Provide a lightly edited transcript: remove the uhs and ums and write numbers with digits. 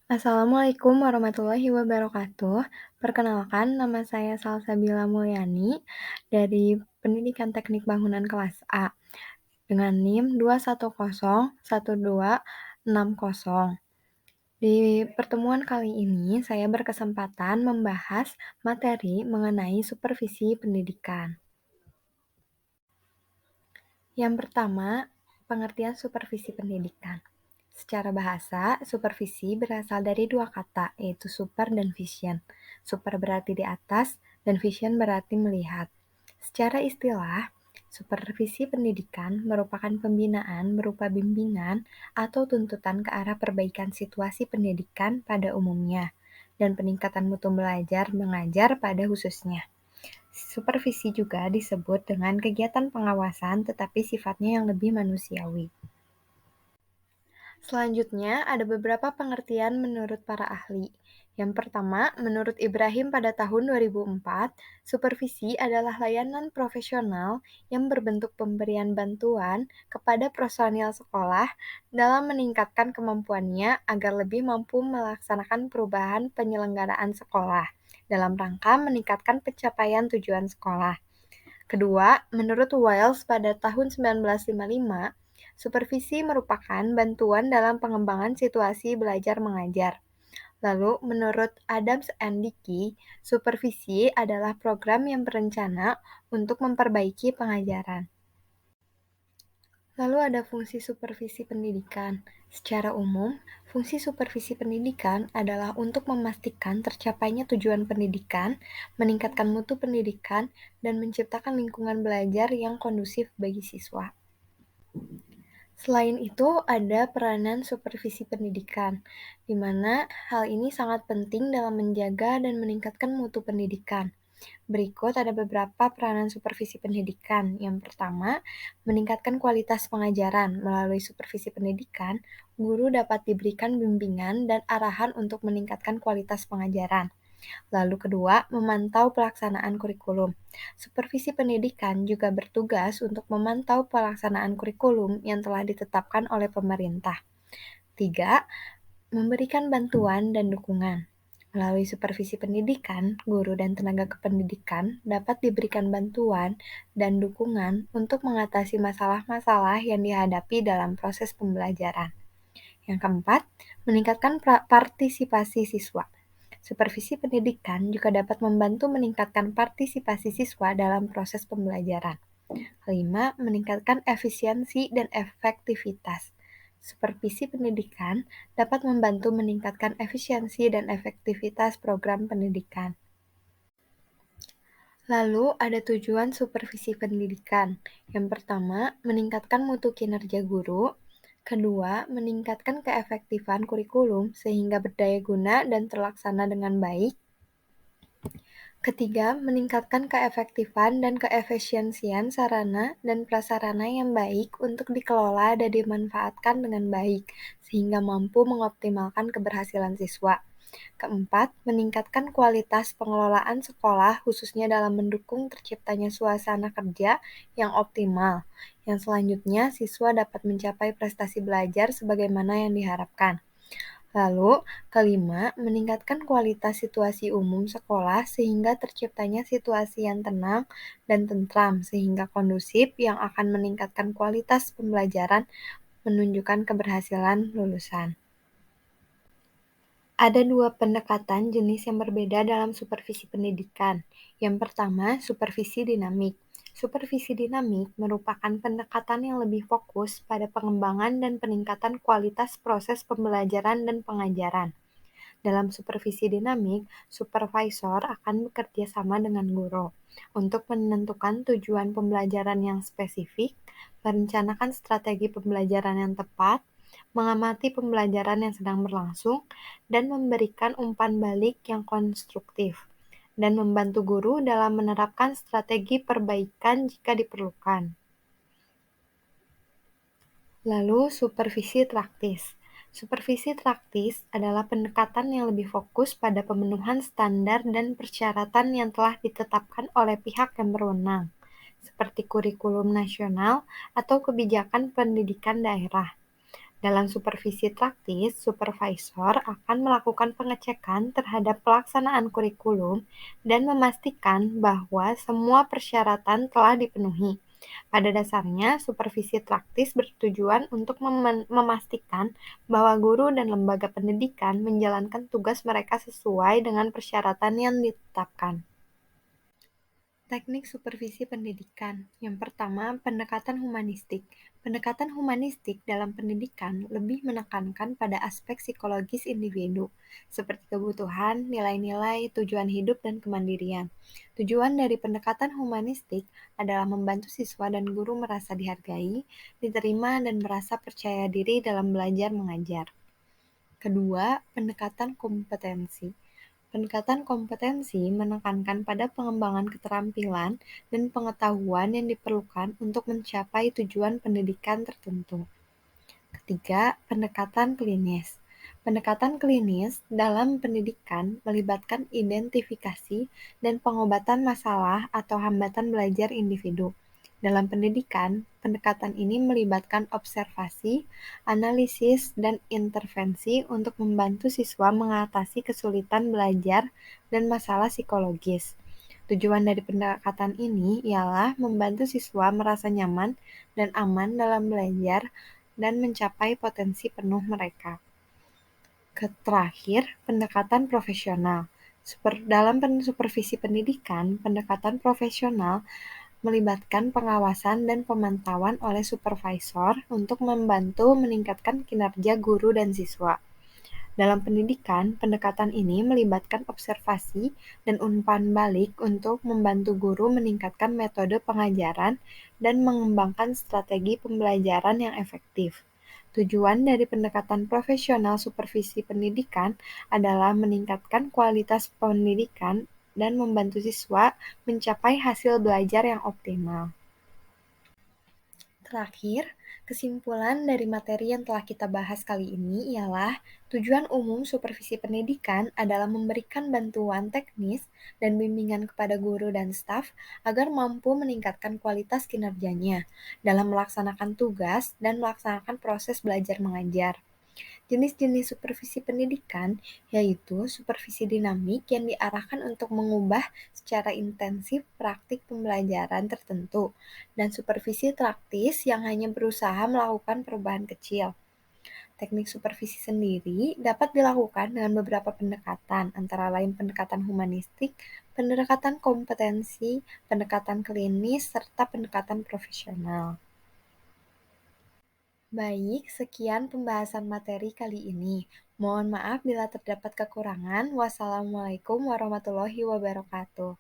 Assalamualaikum warahmatullahi wabarakatuh. Perkenalkan, nama saya Salsabila Mulyani dari Pendidikan Teknik Bangunan kelas A dengan NIM 2101260. Di pertemuan kali ini, saya berkesempatan membahas materi mengenai supervisi pendidikan. Yang pertama, pengertian supervisi pendidikan. Secara bahasa, supervisi berasal dari dua kata, yaitu super dan vision. Super berarti di atas, dan vision berarti melihat. Secara istilah, supervisi pendidikan merupakan pembinaan berupa bimbingan atau tuntutan ke arah perbaikan situasi pendidikan pada umumnya, dan peningkatan mutu belajar mengajar pada khususnya. Supervisi juga disebut dengan kegiatan pengawasan tetapi sifatnya yang lebih manusiawi. Selanjutnya, ada beberapa pengertian menurut para ahli. Yang pertama, menurut Ibrahim pada tahun 2004, supervisi adalah layanan profesional yang berbentuk pemberian bantuan kepada personil sekolah dalam meningkatkan kemampuannya agar lebih mampu melaksanakan perubahan penyelenggaraan sekolah dalam rangka meningkatkan pencapaian tujuan sekolah. Kedua, menurut Wiles pada tahun 1955, supervisi merupakan bantuan dalam pengembangan situasi belajar mengajar. Lalu, menurut Adams and Dickey, supervisi adalah program yang berencana untuk memperbaiki pengajaran. Lalu ada fungsi supervisi pendidikan. Secara umum, fungsi supervisi pendidikan adalah untuk memastikan tercapainya tujuan pendidikan, meningkatkan mutu pendidikan, dan menciptakan lingkungan belajar yang kondusif bagi siswa. Selain itu, ada peranan supervisi pendidikan, di mana hal ini sangat penting dalam menjaga dan meningkatkan mutu pendidikan. Berikut ada beberapa peranan supervisi pendidikan. Yang pertama, meningkatkan kualitas pengajaran. Melalui supervisi pendidikan, guru dapat diberikan bimbingan dan arahan untuk meningkatkan kualitas pengajaran. Lalu kedua, memantau pelaksanaan kurikulum. Supervisi pendidikan juga bertugas untuk memantau pelaksanaan kurikulum yang telah ditetapkan oleh pemerintah. Tiga, memberikan bantuan dan dukungan. Melalui supervisi pendidikan, guru dan tenaga kependidikan dapat diberikan bantuan dan dukungan untuk mengatasi masalah-masalah yang dihadapi dalam proses pembelajaran. Yang keempat, meningkatkan partisipasi siswa. Supervisi pendidikan juga dapat membantu meningkatkan partisipasi siswa dalam proses pembelajaran. Kelima, meningkatkan efisiensi dan efektivitas. Supervisi pendidikan dapat membantu meningkatkan efisiensi dan efektivitas program pendidikan. Lalu ada tujuan supervisi pendidikan. Yang pertama, meningkatkan mutu kinerja guru. Kedua, meningkatkan keefektifan kurikulum sehingga berdaya guna dan terlaksana dengan baik. Ketiga, meningkatkan keefektifan dan keefisiensian sarana dan prasarana yang baik untuk dikelola dan dimanfaatkan dengan baik, sehingga mampu mengoptimalkan keberhasilan siswa. Keempat, meningkatkan kualitas pengelolaan sekolah khususnya dalam mendukung terciptanya suasana kerja yang optimal. Yang selanjutnya, siswa dapat mencapai prestasi belajar sebagaimana yang diharapkan. Lalu, kelima, meningkatkan kualitas situasi umum sekolah sehingga terciptanya situasi yang tenang dan tentram sehingga kondusif yang akan meningkatkan kualitas pembelajaran menunjukkan keberhasilan lulusan. Ada dua pendekatan jenis yang berbeda dalam supervisi pendidikan. Yang pertama, supervisi dinamik. Supervisi dinamik merupakan pendekatan yang lebih fokus pada pengembangan dan peningkatan kualitas proses pembelajaran dan pengajaran. Dalam supervisi dinamik, supervisor akan bekerja sama dengan guru untuk menentukan tujuan pembelajaran yang spesifik, merencanakan strategi pembelajaran yang tepat, mengamati pembelajaran yang sedang berlangsung, dan memberikan umpan balik yang konstruktif, dan membantu guru dalam menerapkan strategi perbaikan jika diperlukan. Lalu, supervisi praktis. Supervisi praktis adalah pendekatan yang lebih fokus pada pemenuhan standar dan persyaratan yang telah ditetapkan oleh pihak yang berwenang, seperti kurikulum nasional atau kebijakan pendidikan daerah. Dalam supervisi praktis, supervisor akan melakukan pengecekan terhadap pelaksanaan kurikulum dan memastikan bahwa semua persyaratan telah dipenuhi. Pada dasarnya, supervisi praktis bertujuan untuk memastikan bahwa guru dan lembaga pendidikan menjalankan tugas mereka sesuai dengan persyaratan yang ditetapkan. Teknik supervisi pendidikan. Yang pertama, pendekatan humanistik. Pendekatan humanistik dalam pendidikan lebih menekankan pada aspek psikologis individu, seperti kebutuhan, nilai-nilai, tujuan hidup, dan kemandirian. Tujuan dari pendekatan humanistik adalah membantu siswa dan guru merasa dihargai, diterima, dan merasa percaya diri dalam belajar mengajar. Kedua, pendekatan kompetensi. Pendekatan kompetensi menekankan pada pengembangan keterampilan dan pengetahuan yang diperlukan untuk mencapai tujuan pendidikan tertentu. Ketiga, pendekatan klinis. Pendekatan klinis dalam pendidikan melibatkan identifikasi dan pengobatan masalah atau hambatan belajar individu. Dalam pendidikan, pendekatan ini melibatkan observasi, analisis, dan intervensi untuk membantu siswa mengatasi kesulitan belajar dan masalah psikologis. Tujuan dari pendekatan ini ialah membantu siswa merasa nyaman dan aman dalam belajar dan mencapai potensi penuh mereka. Terakhir, pendekatan profesional. Dalam supervisi pendidikan, pendekatan profesional melibatkan pengawasan dan pemantauan oleh supervisor untuk membantu meningkatkan kinerja guru dan siswa. Dalam pendidikan, pendekatan ini melibatkan observasi dan umpan balik untuk membantu guru meningkatkan metode pengajaran dan mengembangkan strategi pembelajaran yang efektif. Tujuan dari pendekatan profesional supervisi pendidikan adalah meningkatkan kualitas pendidikan dan membantu siswa mencapai hasil belajar yang optimal. Terakhir, kesimpulan dari materi yang telah kita bahas kali ini ialah tujuan umum supervisi pendidikan adalah memberikan bantuan teknis dan bimbingan kepada guru dan staf agar mampu meningkatkan kualitas kinerjanya dalam melaksanakan tugas dan melaksanakan proses belajar mengajar. Jenis-jenis supervisi pendidikan yaitu supervisi dinamik yang diarahkan untuk mengubah secara intensif praktik pembelajaran tertentu, dan supervisi praktis yang hanya berusaha melakukan perubahan kecil. Teknik supervisi sendiri dapat dilakukan dengan beberapa pendekatan, antara lain pendekatan humanistik, pendekatan kompetensi, pendekatan klinis, serta pendekatan profesional. Baik, sekian pembahasan materi kali ini. Mohon maaf bila terdapat kekurangan. Wassalamualaikum warahmatullahi wabarakatuh.